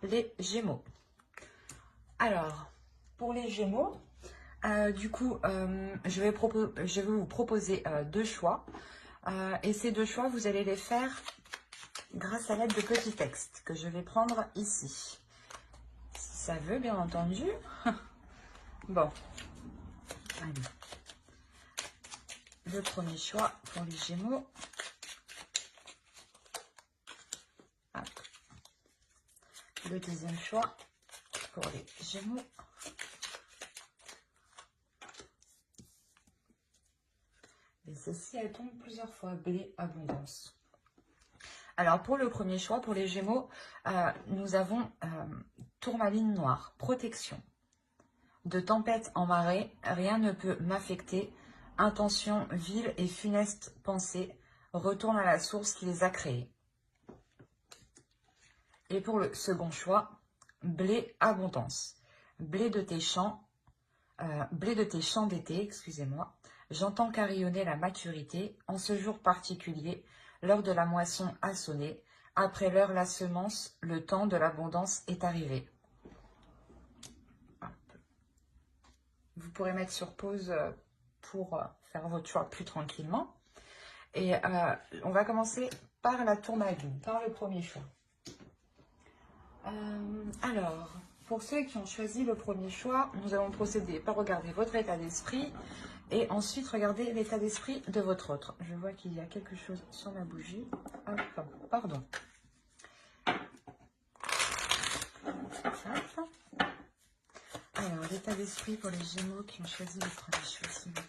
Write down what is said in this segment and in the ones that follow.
les Gémeaux. Alors, pour les Gémeaux, du coup, je vais vous proposer deux choix. Et ces deux choix, vous allez les faire grâce à l'aide de petits textes que je vais prendre ici. Si ça veut, bien entendu. Bon, allez. Le premier choix pour les Gémeaux. Hop. Le deuxième choix pour les Gémeaux. Et ceci, elle tombe plusieurs fois. Blé, abondance. Alors, pour le premier choix, pour les Gémeaux, nous avons tourmaline noire, protection. De tempête en marée, rien ne peut m'affecter. Intention vile et funeste pensée, retourne à la source qui les a créés. Et pour le second choix, blé, abondance. Blé de tes champs d'été, excusez-moi. J'entends carillonner la maturité en ce jour particulier, l'heure de la moisson a sonné. Après l'heure la semence, le temps de l'abondance est arrivé. Hop. Vous pourrez mettre sur pause pour faire votre choix plus tranquillement. Et on va commencer par la tourmaline, par le premier choix. Alors, pour ceux qui ont choisi le premier choix, nous allons procéder par regarder votre état d'esprit et ensuite regarder l'état d'esprit de votre autre. Je vois qu'il y a quelque chose sur ma bougie. Hop, pardon. Hop. Alors, l'état d'esprit pour les Gémeaux qui ont choisi le premier choix, s'il vous plaît.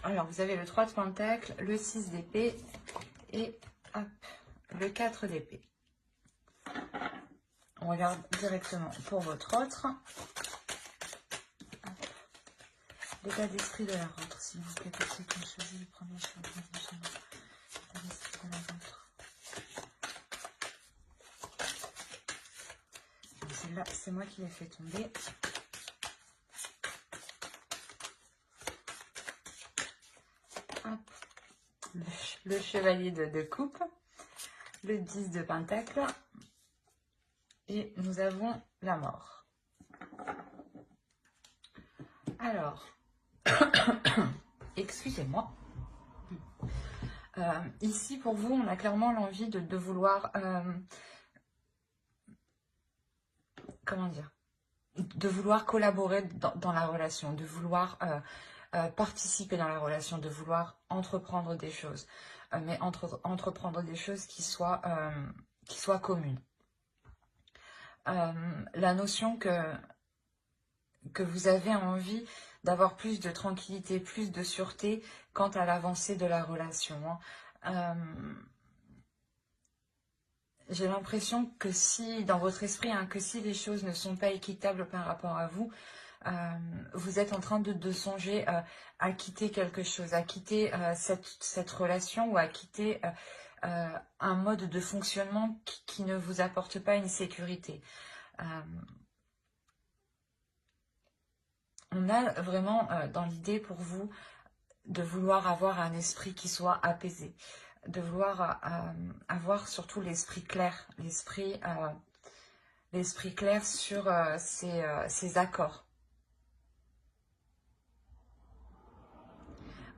Alors, vous avez le 3 de Pentacle, le 6 d'épée et hop, le 4 d'épée. On regarde directement pour votre autre. L'état d'esprit de la vôtre, s'il vous plaît, pour ceux qui ont choisi le premier choix. L'état d'esprit de la vôtre. Celle-là, c'est moi qui l'ai fait tomber. Hop. Le chevalier de coupe, le 10 de pentacle et nous avons la mort. Alors, excusez-moi. Ici, pour vous, on a clairement l'envie de vouloir, comment dire, de vouloir collaborer dans la relation, de vouloir participer dans la relation, de vouloir entreprendre des choses, mais entreprendre des choses qui soient communes. La notion que vous avez envie d'avoir plus de tranquillité, plus de sûreté quant à l'avancée de la relation. J'ai l'impression que si, dans votre esprit, que si les choses ne sont pas équitables par rapport à vous, vous êtes en train de songer à quitter quelque chose, à quitter cette relation ou à quitter un mode de fonctionnement qui ne vous apporte pas une sécurité. On a vraiment dans l'idée pour vous de vouloir avoir un esprit qui soit apaisé, de vouloir avoir surtout l'esprit clair, l'esprit clair sur ces accords.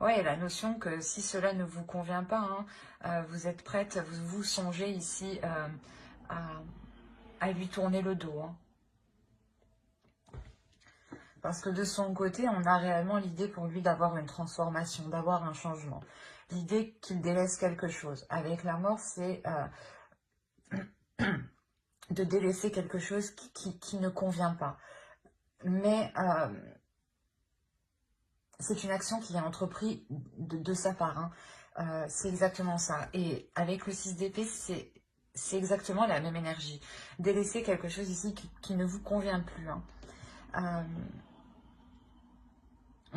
Ouais, la notion que si cela ne vous convient pas, vous êtes prête, vous songez ici à lui tourner le dos. Parce que de son côté, on a réellement l'idée pour lui d'avoir une transformation, d'avoir un changement. L'idée qu'il délaisse quelque chose. Avec la mort, c'est de délaisser quelque chose qui ne convient pas. Mais c'est une action qui est entreprise de sa part. C'est exactement ça. Et avec le 6 d'épée, c'est exactement la même énergie. Délaisser quelque chose ici qui ne vous convient plus.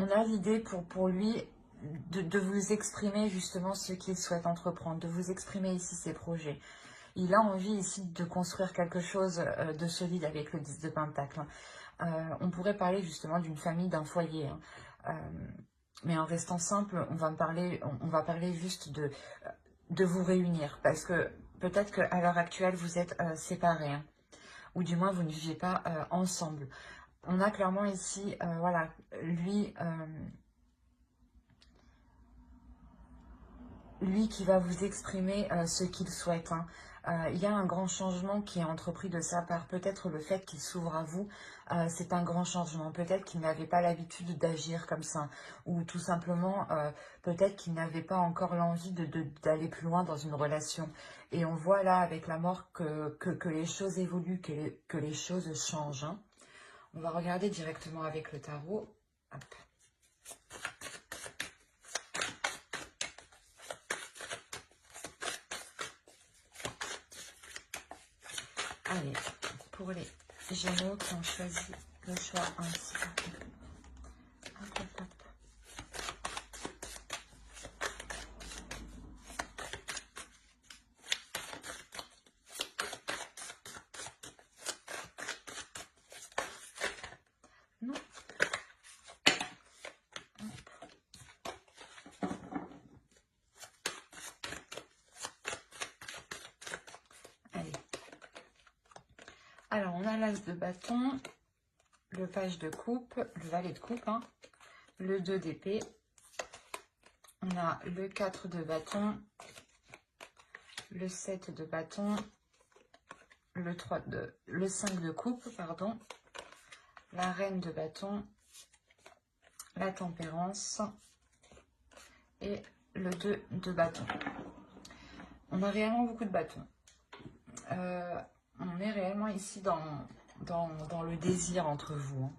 On a l'idée pour lui de vous exprimer justement ce qu'il souhaite entreprendre, de vous exprimer ici ses projets. Il a envie ici de construire quelque chose de solide avec le 10 de Pentacle. On pourrait parler justement d'une famille, d'un foyer, hein. Mais en restant simple, on va parler juste de vous réunir. Parce que peut-être qu'à l'heure actuelle, vous êtes séparés, hein, ou du moins vous ne vivez pas ensemble. On a clairement ici, voilà, lui qui va vous exprimer ce qu'il souhaite, hein. Il y a un grand changement qui est entrepris de sa part. Peut-être le fait qu'il s'ouvre à vous, c'est un grand changement. Peut-être qu'il n'avait pas l'habitude d'agir comme ça. Ou tout simplement, peut-être qu'il n'avait pas encore l'envie d'aller plus loin dans une relation. Et on voit là, avec la mort, que les choses évoluent, que les choses changent, hein. On va regarder directement avec le tarot. Hop. Allez, pour les Gémeaux qui ont choisi le choix ainsi. Hop, hop, hop. Non. Allez. Alors, on a l'as de bâton, le page de coupe, le valet de coupe, hein, le 2 d'épée. On a le 4 de bâton, le 7 de bâton, le 5 de coupe, pardon, la reine de bâton, la tempérance et le 2 de bâton. On a réellement beaucoup de bâtons. On est réellement ici dans le désir entre vous, hein.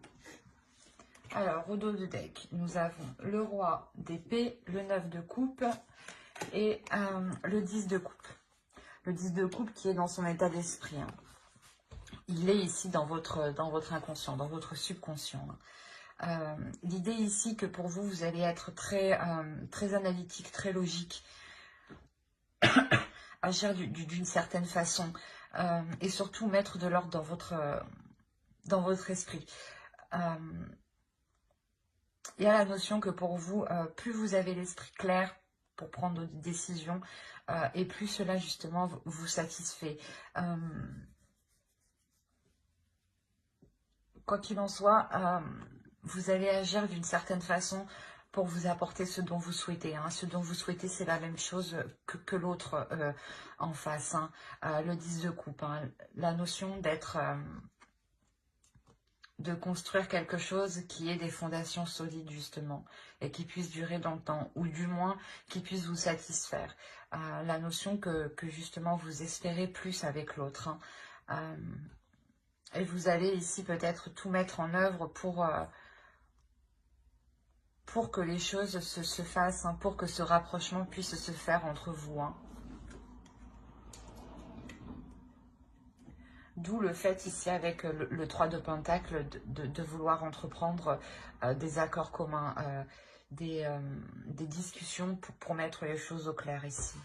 Alors, au dos de deck, nous avons le roi d'épée, le 9 de coupe et le 10 de coupe. Le 10 de coupe qui est dans son état d'esprit, hein. Il est ici dans votre inconscient, dans votre subconscient, hein. L'idée ici que pour vous, vous allez être très analytique, très logique, agir d'une certaine façon, et surtout mettre de l'ordre dans votre esprit. Il y a la notion que pour vous, plus vous avez l'esprit clair pour prendre des décisions, et plus cela justement vous satisfait. Quoi qu'il en soit, vous allez agir d'une certaine façon pour vous apporter ce dont vous souhaitez, hein. Ce dont vous souhaitez, c'est la même chose que l'autre en face, hein. Le 10 de coupe, hein. La notion de construire quelque chose qui ait des fondations solides justement et qui puisse durer dans le temps, ou du moins qui puisse vous satisfaire. La notion que justement vous espérez plus avec l'autre, hein. Et vous allez ici peut-être tout mettre en œuvre pour que les choses se fassent, hein, pour que ce rapprochement puisse se faire entre vous, hein. D'où le fait ici avec le 3 de Pentacle de vouloir entreprendre des accords communs, des discussions pour mettre les choses au clair ici.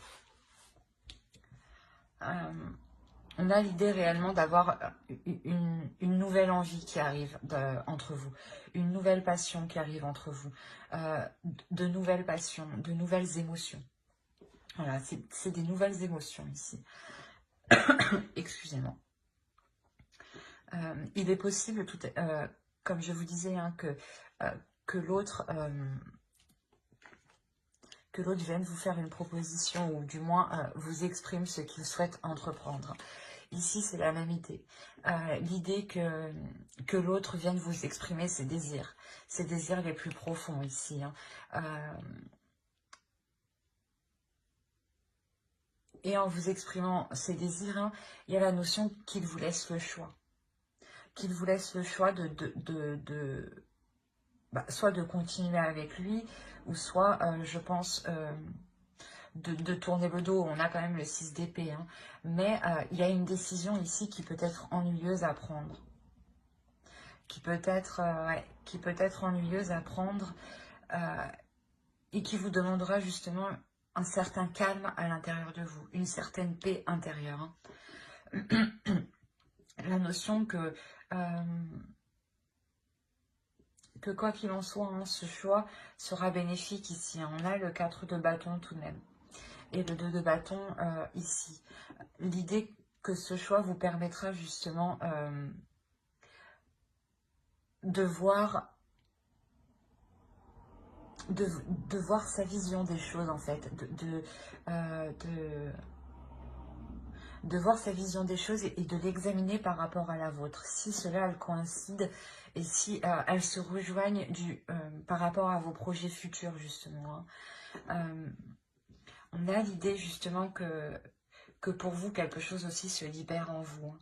On a l'idée réellement d'avoir une nouvelle envie qui arrive entre vous, une nouvelle passion qui arrive entre vous, de nouvelles passions, de nouvelles émotions. Voilà, c'est des nouvelles émotions ici. Excusez-moi. Il est possible, comme je vous disais, hein, que l'autre vienne vous faire une proposition, ou du moins vous exprime ce qu'il souhaite entreprendre. Ici, c'est la même idée. L'idée que l'autre vienne vous exprimer ses désirs les plus profonds ici, hein. Et en vous exprimant ses désirs, hein, il y a la notion qu'il vous laisse le choix. Qu'il vous laisse le choix soit de continuer avec lui, ou soit, je pense, de tourner le dos. On a quand même le 6 d'épée, hein. Mais il y a une décision ici qui peut être ennuyeuse à prendre. Qui peut être ennuyeuse à prendre, et qui vous demandera justement un certain calme à l'intérieur de vous, une certaine paix intérieure, hein. La notion que que quoi qu'il en soit, hein, ce choix sera bénéfique ici. Hein. On a le 4 de bâton tout de même. Et le 2 de bâton ici. L'idée que ce choix vous permettra justement de voir sa vision des choses en fait, de voir sa vision des choses et de l'examiner par rapport à la vôtre. Si cela elle coïncide et si elles se rejoignent par rapport à vos projets futurs justement. Hein. On a l'idée justement que pour vous quelque chose aussi se libère en vous.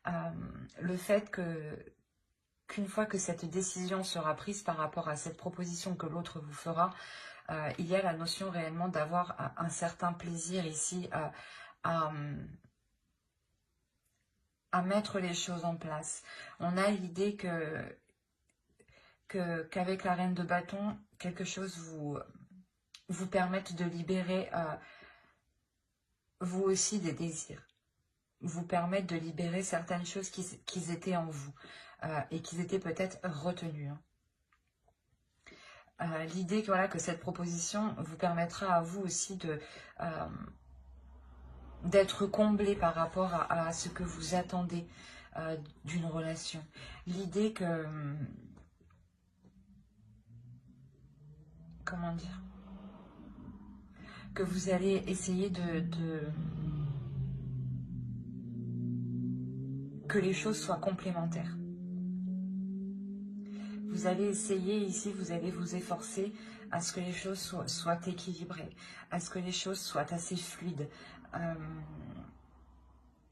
Hein. Le fait qu'une fois que cette décision sera prise par rapport à cette proposition que l'autre vous fera, il y a la notion réellement d'avoir un certain plaisir ici à mettre les choses en place. On a l'idée qu'avec la reine de bâton, quelque chose vous permette de libérer vous aussi des désirs, vous permette de libérer certaines choses qui étaient en vous et qui étaient peut-être retenues. Hein. L'idée voilà, que cette proposition vous permettra à vous aussi d'être comblé par rapport à ce que vous attendez d'une relation. L'idée que... comment dire, que vous allez essayer que les choses soient complémentaires. Vous allez essayer ici, vous allez vous efforcer à ce que les choses soient équilibrées, à ce que les choses soient assez fluides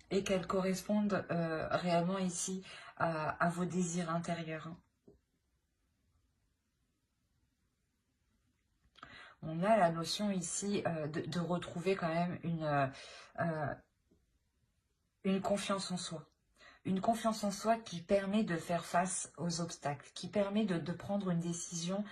et qu'elles correspondent réellement ici à vos désirs intérieurs. On a la notion ici de retrouver quand même une confiance en soi. Une confiance en soi qui permet de faire face aux obstacles, qui permet de prendre une décision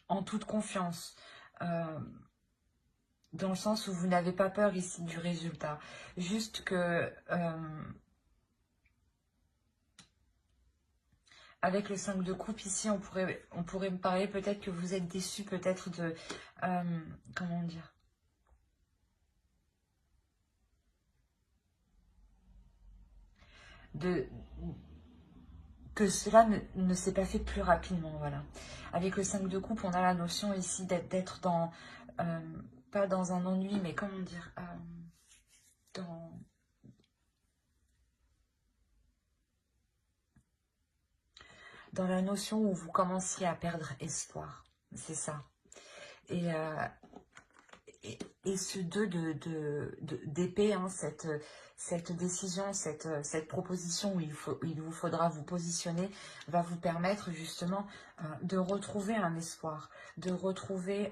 en toute confiance, dans le sens où vous n'avez pas peur ici du résultat. Juste que avec le 5 de coupe ici, on pourrait me parler peut-être que vous êtes déçu peut-être de... comment dire, que cela ne s'est pas fait plus rapidement, voilà. Avec le 5 de coupe, on a la notion ici d'être dans, pas dans un ennui, mais comment dire, dans la notion où vous commenciez à perdre espoir, c'est ça. Et ce 2 d'épée, hein, cette décision, cette proposition où il vous faudra vous positionner, va vous permettre justement de retrouver un espoir, de retrouver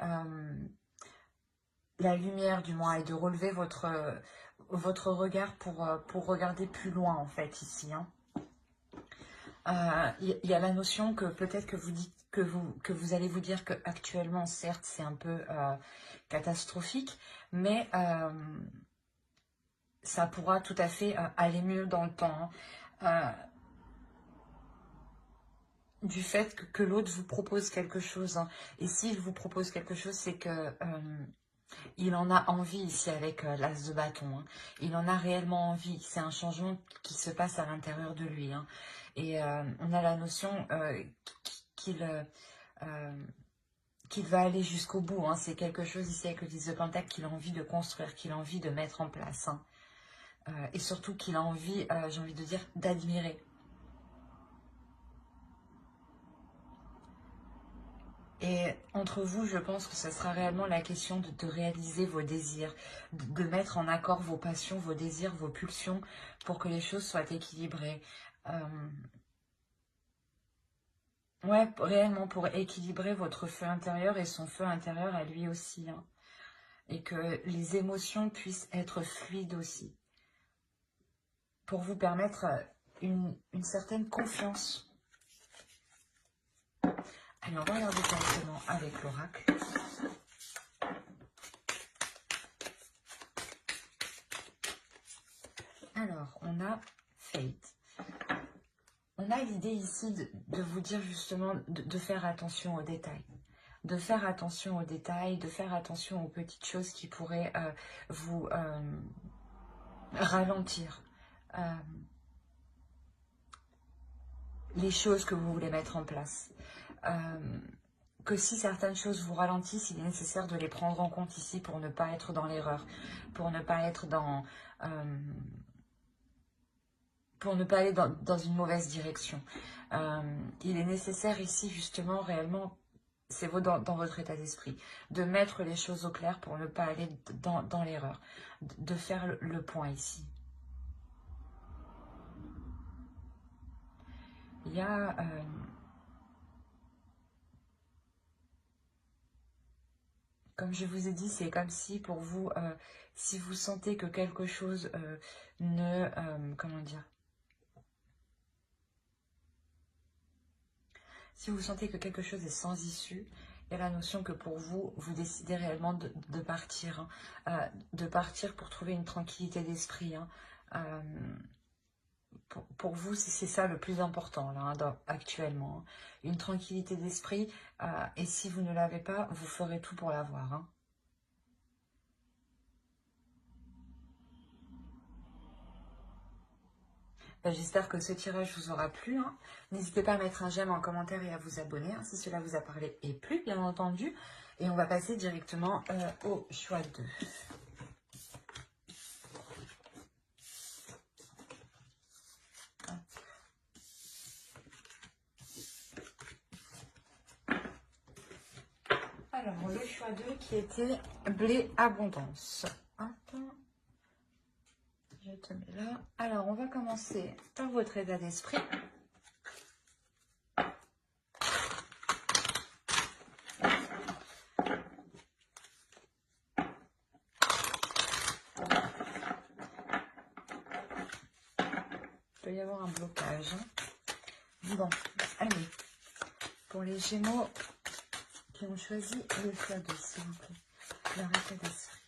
la lumière du moins et de relever votre regard pour regarder plus loin en fait ici. Hein. Y a la notion que peut-être que vous dites que vous allez vous dire que actuellement certes c'est un peu catastrophique, mais ça pourra tout à fait aller mieux dans le temps. Hein. Du fait que l'autre vous propose quelque chose. Hein. Et s'il vous propose quelque chose, c'est que il en a envie ici avec l'as de bâton. Hein. Il en a réellement envie. C'est un changement qui se passe à l'intérieur de lui. Hein. Et on a la notion qu'il va aller jusqu'au bout. Hein. C'est quelque chose ici avec le 10 de Pentacle qu'il a envie de construire, qu'il a envie de mettre en place. Hein. Et surtout qu'il a envie, j'ai envie de dire, d'admirer. Et entre vous, je pense que ce sera réellement la question de réaliser vos désirs, de mettre en accord vos passions, vos désirs, vos pulsions, pour que les choses soient équilibrées. Ouais, réellement pour équilibrer votre feu intérieur et son feu intérieur à lui aussi. Hein. Et que les émotions puissent être fluides aussi. Pour vous permettre une certaine confiance. Allez, on va regarder directement avec l'oracle. Alors, on a Fate. on a l'idée ici de vous dire justement de faire attention aux détails. De faire attention aux détails, de faire attention aux petites choses qui pourraient vous ralentir les choses que vous voulez mettre en place. Que si certaines choses vous ralentissent, il est nécessaire de les prendre en compte ici pour ne pas être dans l'erreur, pour ne pas être dans... pour ne pas aller dans une mauvaise direction. Il est nécessaire ici, justement, réellement, c'est dans votre état d'esprit, de mettre les choses au clair pour ne pas aller dans l'erreur, de faire le point ici. Il y a... comme je vous ai dit, c'est comme si pour vous, si vous sentez que quelque chose comment dire? Si vous sentez que quelque chose est sans issue, il y a la notion que pour vous, vous décidez réellement de partir. De partir pour trouver une tranquillité d'esprit. Pour vous, c'est ça le plus important là, actuellement. Une tranquillité d'esprit. Et si vous ne l'avez pas, vous ferez tout pour l'avoir. J'espère que ce tirage vous aura plu. N'hésitez pas à mettre un j'aime en commentaire et à vous abonner si cela vous a parlé et plu, bien entendu. Et on va passer directement au choix 2. Alors, le choix 2 qui était blé abondance. Hop. Je te mets là. Alors, on va commencer par votre état d'esprit. Il peut y avoir un blocage. Bon, allez. Pour les Gémeaux qui ont choisi le choix 2, s'il vous plaît. Leur état d'esprit.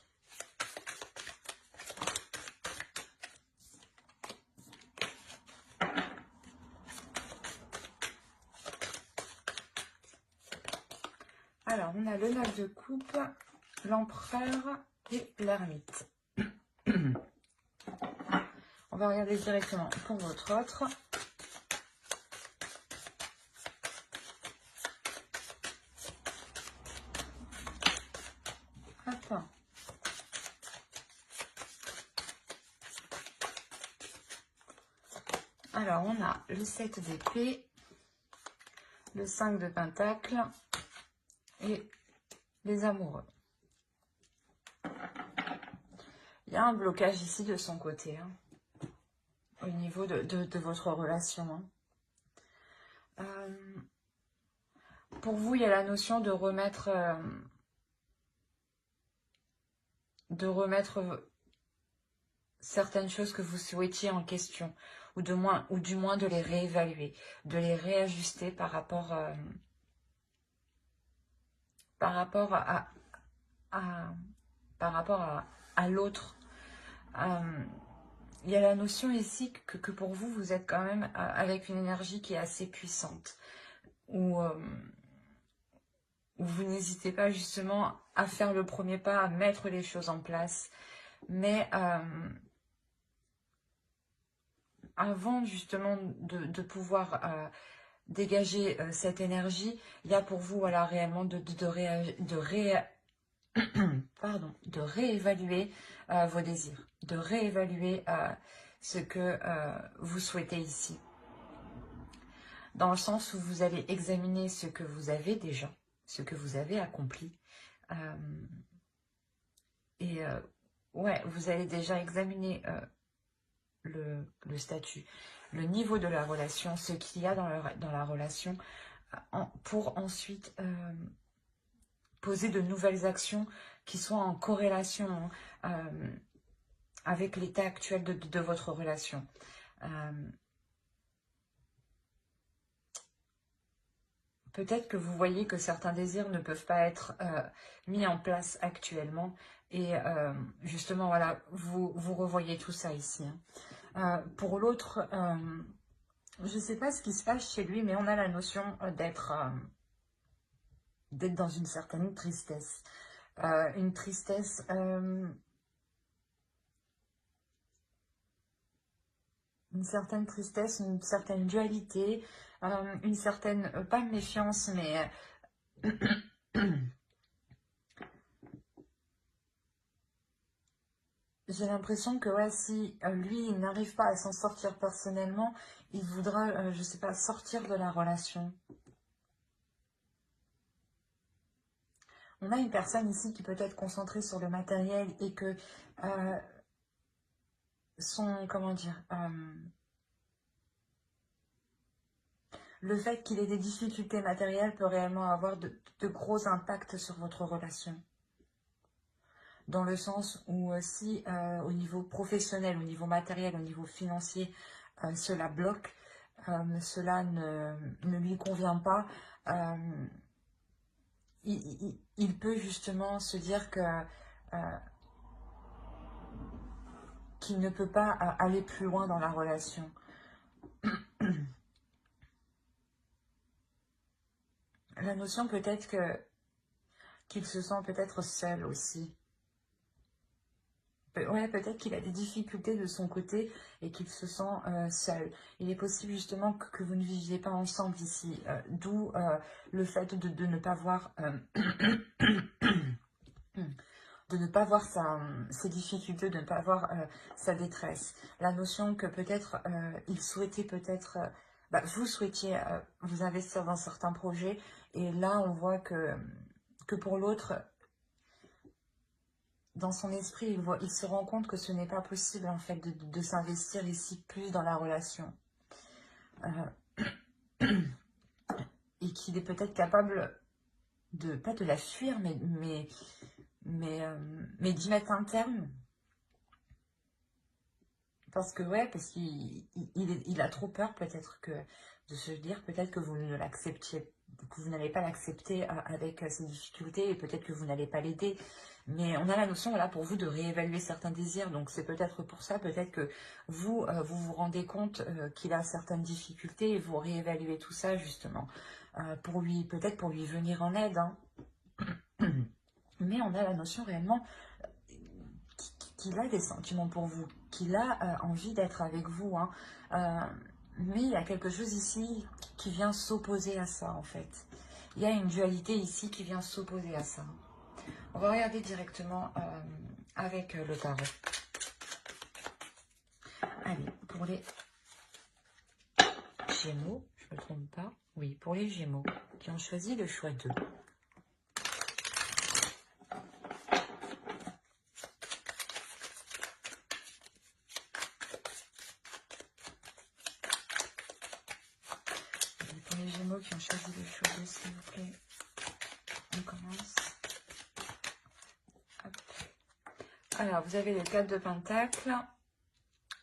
Alors, on a le 9 de coupe, l'empereur et l'ermite. On va regarder directement pour votre autre. Hop. Alors, on a le 7 d'épée, le 5 de pentacle et les amoureux. Il y a un blocage ici de son côté, au niveau de votre relation. Pour vous, il y a la notion de remettre certaines choses que vous souhaitiez en question, ou du moins de les réévaluer, de les réajuster par rapport à l'autre. Il y a la notion ici que pour vous, vous êtes quand même avec une énergie qui est assez puissante, où vous n'hésitez pas justement à faire le premier pas, à mettre les choses en place, mais avant justement de pouvoir dégager cette énergie, il y a pour vous voilà, réellement de réévaluer vos désirs, de réévaluer ce que vous souhaitez ici. Dans le sens où vous allez examiner ce que vous avez déjà, ce que vous avez accompli. Ouais, vous allez déjà examiner le statut, le niveau de la relation, ce qu'il y a dans la relation, pour ensuite poser de nouvelles actions qui soient en corrélation avec l'état actuel de votre relation. Peut-être que vous voyez que certains désirs ne peuvent pas être mis en place actuellement. Et justement, voilà, vous revoyez tout ça ici. Pour l'autre, Je ne sais pas ce qui se passe chez lui, mais on a la notion d'être dans une certaine tristesse. Une tristesse, une certaine dualité, une certaine, pas méfiance, mais j'ai l'impression que ouais, si lui, il n'arrive pas à s'en sortir personnellement, il voudra, je sais pas, sortir de la relation. On a une personne ici qui peut être concentrée sur le matériel et que euh, son, comment dire, le fait qu'il ait des difficultés matérielles peut réellement avoir de gros impacts sur votre relation. Dans le sens où si au niveau professionnel, au niveau matériel, au niveau financier, cela bloque, cela ne lui convient pas, il peut justement se dire que qu'il ne peut pas aller plus loin dans la relation. La notion peut-être qu'il se sent peut-être seul aussi. Ouais, peut-être qu'il a des difficultés de son côté et qu'il se sent seul. Il est possible justement que vous ne viviez pas ensemble ici, d'où le fait de ne pas voir de ne pas voir ses difficultés, de ne pas voir sa détresse. La notion que peut-être il souhaitait peut-être, vous souhaitiez vous investir dans certains projets et là on voit que pour l'autre, dans son esprit, il se rend compte que ce n'est pas possible en fait de s'investir ici plus dans la relation. Et qu'il est peut-être capable de, pas de la fuir, mais d'y mettre un terme. Parce que ouais, parce qu'il a trop peur peut-être que de se dire peut-être que vous ne l'acceptiez, que vous n'allez pas l'accepter avec ses difficultés et peut-être que vous n'allez pas l'aider. Mais on a la notion là pour vous de réévaluer certains désirs. Donc c'est peut-être pour ça, peut-être que vous vous rendez compte qu'il a certaines difficultés et vous réévaluez tout ça justement pour lui, peut-être pour lui venir en aide. Hein. Mais on a la notion réellement qu'il a des sentiments pour vous, qu'il a envie d'être avec vous. Hein. Mais il y a quelque chose ici qui vient s'opposer à ça, en fait. Il y a une dualité ici qui vient s'opposer à ça. On va regarder directement avec le tarot. Allez, pour les Gémeaux, je ne me trompe pas. Oui, pour les Gémeaux qui ont choisi le choix 2. Pour les Gémeaux qui ont choisi le choix 2, s'il vous plaît. On commence. Hop. Alors, vous avez le 4 de Pentacle,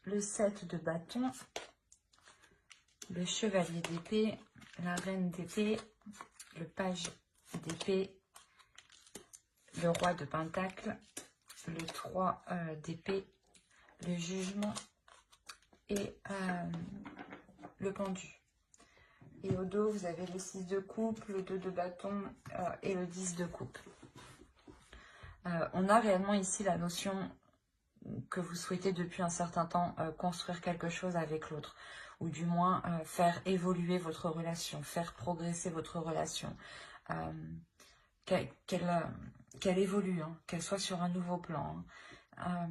le 7 de bâton, le chevalier d'épée, la reine d'épée, le page d'épée, le roi de pentacle, le 3 d'épée, le jugement et le pendu. Et au dos, vous avez le 6 de coupe, le 2 de bâton et le 10 de coupe. On a réellement ici la notion que vous souhaitez depuis un certain temps construire quelque chose avec l'autre, ou du moins faire évoluer votre relation, faire progresser votre relation, qu'elle évolue, hein, qu'elle soit sur un nouveau plan. Hein.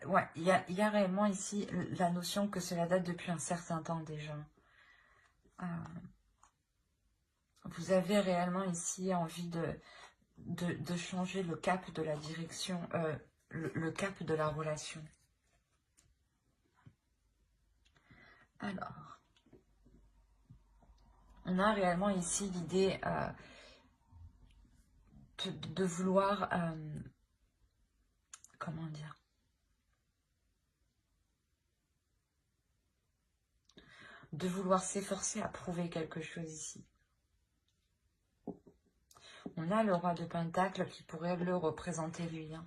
Ouais, il y a réellement ici la notion que cela date depuis un certain temps déjà. Vous avez réellement ici envie de changer le cap de la direction, le cap de la relation. Alors, on a réellement ici l'idée de vouloir, comment dire, de vouloir s'efforcer à prouver quelque chose ici. On a le roi de Pentacle qui pourrait le représenter lui, hein,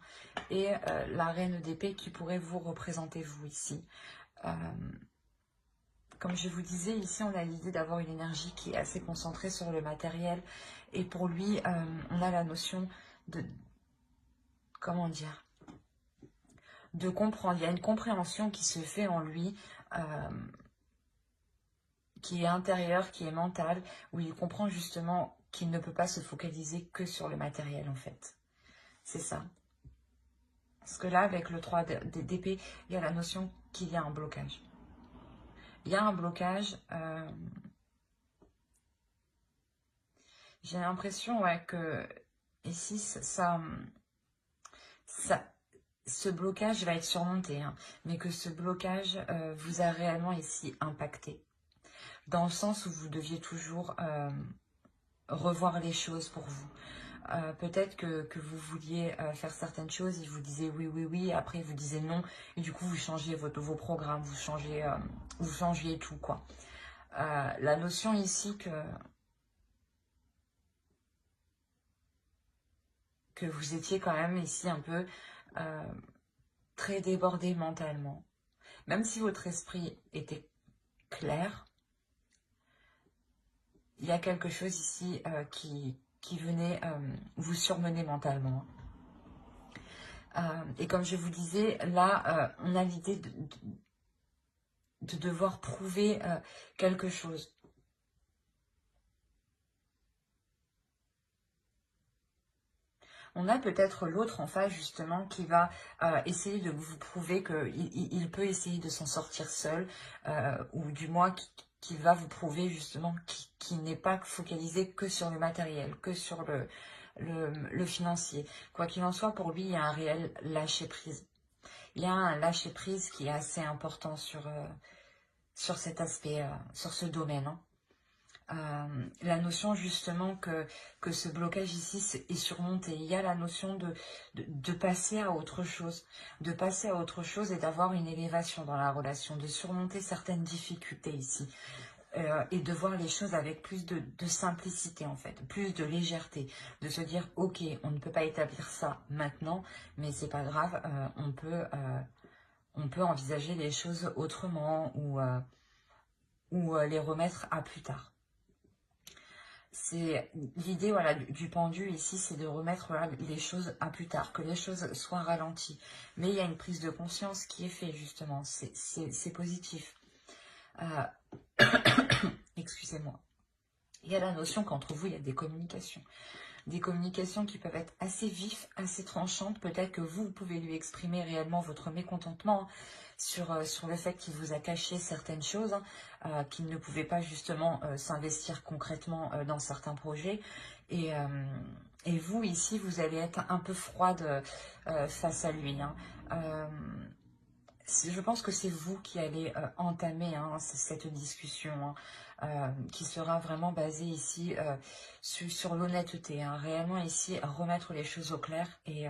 et la reine d'épée qui pourrait vous représenter vous ici. Comme je vous disais, ici, on a l'idée d'avoir une énergie qui est assez concentrée sur le matériel. Et pour lui, on a la notion de... Comment dire? De comprendre. Il y a une compréhension qui se fait en lui, qui est intérieure, qui est mentale, où il comprend justement qu'il ne peut pas se focaliser que sur le matériel, en fait. C'est ça. Parce que là, avec le 3 d'épée, il y a la notion qu'il y a un blocage. Il y a un blocage. J'ai l'impression que ici, ce blocage va être surmonté, hein, mais que ce blocage vous a réellement ici impacté. Dans le sens où vous deviez toujours revoir les choses pour vous. Peut-être que vous vouliez faire certaines choses, il vous disait oui, oui, oui, après il vous disait non, et du coup vous changiez vos programmes, vous changiez tout, quoi. La notion ici que vous étiez quand même ici un peu très débordé mentalement. Même si votre esprit était clair, il y a quelque chose ici qui venait vous surmener mentalement. Et comme je vous disais, là, on a l'idée de devoir prouver quelque chose. On a peut-être l'autre en face, justement, qui va essayer de vous prouver qu'il peut essayer de s'en sortir seul, ou du moins qui va vous prouver, justement, qu'il n'est pas focalisé que sur le matériel, que sur le financier. Quoi qu'il en soit, pour lui, il y a un réel lâcher-prise. Il y a un lâcher-prise qui est assez important sur cet aspect, sur ce domaine, hein. La notion justement que ce blocage ici est surmonté. Il y a la notion de passer à autre chose, et d'avoir une élévation dans la relation, de surmonter certaines difficultés ici. Et de voir les choses avec plus de simplicité en fait, plus de légèreté, de se dire ok, on ne peut pas établir ça maintenant, mais c'est pas grave, on peut envisager les choses autrement ou les remettre à plus tard. C'est l'idée, voilà, du pendu ici, c'est de remettre, voilà, les choses à plus tard, que les choses soient ralenties. Mais il y a une prise de conscience qui est faite, justement. C'est positif. Excusez-moi. Il y a la notion qu'entre vous, il y a des communications. Des communications qui peuvent être assez vives, assez tranchantes. Peut-être que vous pouvez lui exprimer réellement votre mécontentement sur le fait qu'il vous a caché certaines choses, qu'il ne pouvait pas justement s'investir concrètement dans certains projets. Et vous, ici, vous allez être un peu froide face à lui, hein. Je pense que c'est vous qui allez entamer, hein, cette discussion, hein, qui sera vraiment basée ici sur l'honnêteté, hein, réellement ici remettre les choses au clair et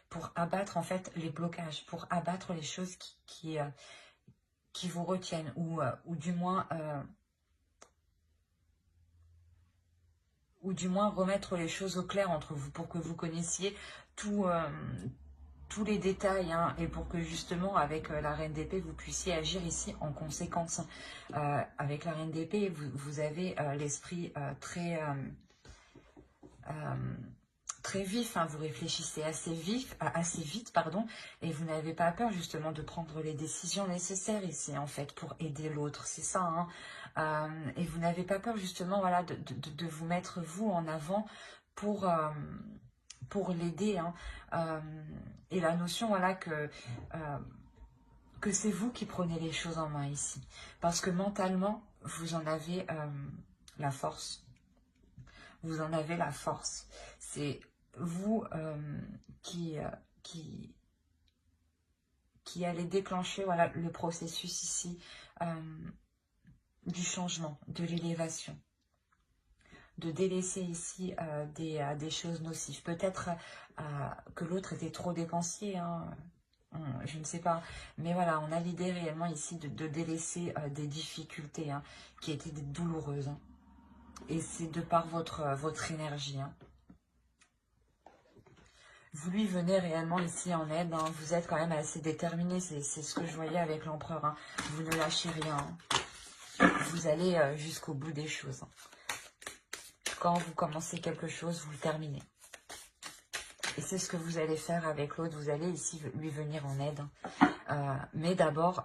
pour abattre en fait les blocages, pour abattre les choses qui vous retiennent ou du moins remettre les choses au clair entre vous pour que vous connaissiez tous les détails, hein, et pour que justement avec la Reine d'épée vous puissiez agir ici en conséquence. Avec la Reine d'épée vous avez l'esprit très vif, hein, vous réfléchissez assez vite, pardon, et vous n'avez pas peur justement de prendre les décisions nécessaires ici en fait pour aider l'autre, c'est ça, hein. Et vous n'avez pas peur justement, voilà, de vous mettre vous en avant pour l'aider, hein. Et la notion, voilà, que c'est vous qui prenez les choses en main ici. Parce que mentalement, vous en avez la force. Vous en avez la force. C'est vous qui allez déclencher, voilà, le processus ici du changement, de l'élévation. De délaisser ici des choses nocives. Peut-être que l'autre était trop dépensier, hein, je ne sais pas. Mais voilà, on a l'idée réellement ici de délaisser des difficultés, hein, qui étaient douloureuses, hein. Et c'est de par votre énergie, hein. vous lui venez réellement ici en aide. Hein. Vous êtes quand même assez déterminé, c'est ce que je voyais avec l'empereur. Hein. Vous ne lâchez rien. Hein. Vous allez jusqu'au bout des choses. Hein. Quand vous commencez quelque chose, vous le terminez. Et c'est ce que vous allez faire avec l'autre. Vous allez ici lui venir en aide. Mais d'abord,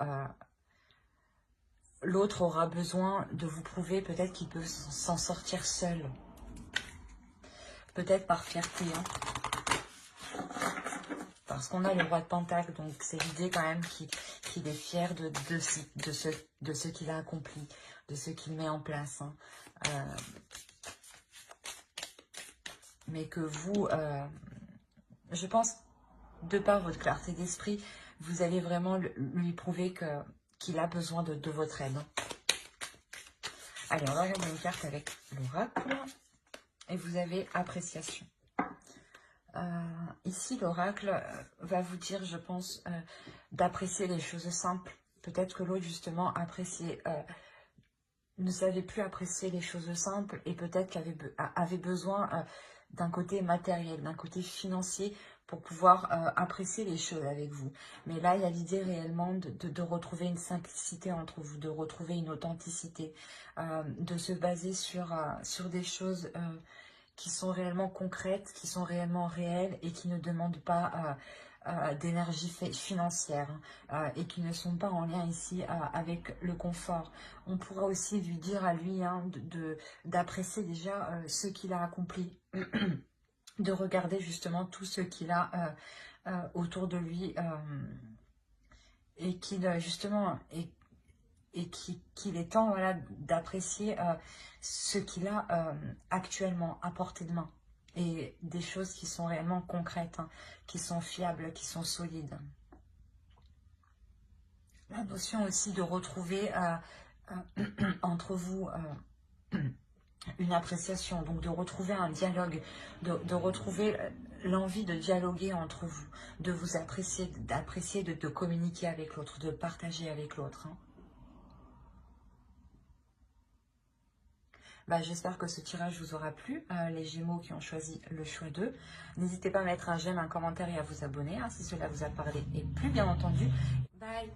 l'autre aura besoin de vous prouver peut-être qu'il peut s'en sortir seul. Peut-être par fierté. Hein. Parce qu'on a le roi de Pentacle. Donc c'est l'idée quand même qu'il est fier de ce qu'il a accompli. De ce qu'il met en place. Hein. Mais que vous... je pense, de par votre clarté d'esprit, vous allez vraiment lui prouver qu'il a besoin de votre aide. Allez, on va regarder une carte avec l'oracle. Et vous avez appréciation. Ici, l'oracle va vous dire, je pense, d'apprécier les choses simples. Peut-être que l'autre, justement, ne savait plus apprécier les choses simples et peut-être avait besoin d'un côté matériel, d'un côté financier pour pouvoir apprécier les choses avec vous. Mais là, il y a l'idée réellement de retrouver une simplicité entre vous, de retrouver une authenticité, de se baser sur des choses qui sont réellement concrètes, qui sont réellement réelles et qui ne demandent pas d'énergie financière et qui ne sont pas en lien ici avec le confort. On pourra aussi lui dire à lui hein, d'apprécier déjà ce qu'il a accompli, de regarder justement tout ce qu'il a autour de lui et qu'il justement qu'il est temps voilà, d'apprécier ce qu'il a actuellement à portée de main. Et des choses qui sont réellement concrètes, hein, qui sont fiables, qui sont solides. La notion aussi de retrouver entre vous une appréciation, donc de retrouver un dialogue, de retrouver l'envie de dialoguer entre vous, de vous apprécier, de communiquer avec l'autre, de partager avec l'autre. Hein. Bah, j'espère que ce tirage vous aura plu, les Gémeaux qui ont choisi le choix 2. N'hésitez pas à mettre un j'aime, un commentaire et à vous abonner hein, si cela vous a parlé et plu bien entendu. Bye!